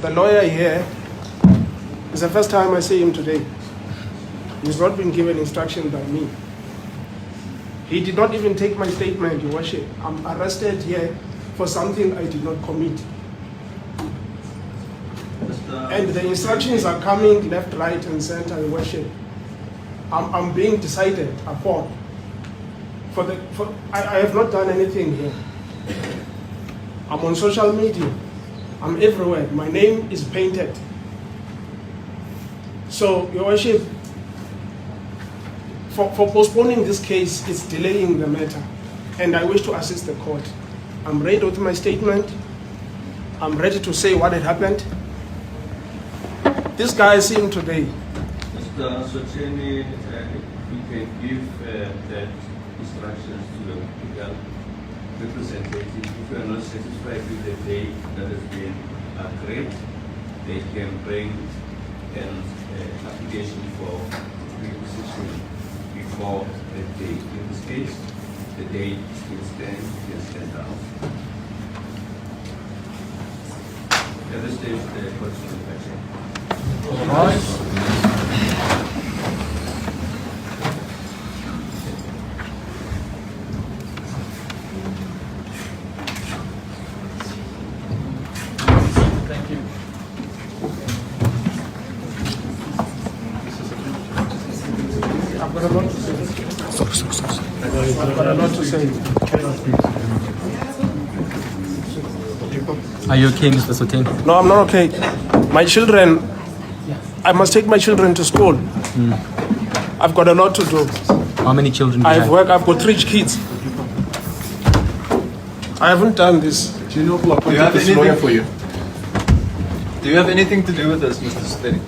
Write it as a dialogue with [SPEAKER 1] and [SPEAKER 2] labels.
[SPEAKER 1] the lawyer here, it's the first time I see him today. He's not been given instruction by me. He did not even take my statement, Your Worship. I'm arrested here for something I did not commit. And the instructions are coming left, right, and center, Your Worship. I'm being decided upon. I have not done anything here. I'm on social media. I'm everywhere. My name is painted. So, Your Worship, for postponing this case, it's delaying the matter. And I wish to assist the court. I'm ready with my statement. I'm ready to say what had happened. This guy I see him today.
[SPEAKER 2] Mr. Sotheni, you can give that instructions to the legal representative. If you are not satisfied with the date that has been agreed, they can bring an application for requisition before the date. In this case, the date still stands, you can stand down. At this stage, the question is all right.
[SPEAKER 3] Thank you.
[SPEAKER 1] I've got a lot to say. I've got a lot to say.
[SPEAKER 3] Are you okay, Mr. Sotheni?
[SPEAKER 1] No, I'm not okay. My children, I must take my children to school. I've got a lot to do.
[SPEAKER 3] How many children do you have?
[SPEAKER 1] I've got 3 kids. I haven't done this.
[SPEAKER 4] Do you know who appointed this lawyer for you? Do you have anything to do with this, Mr. Sotheni?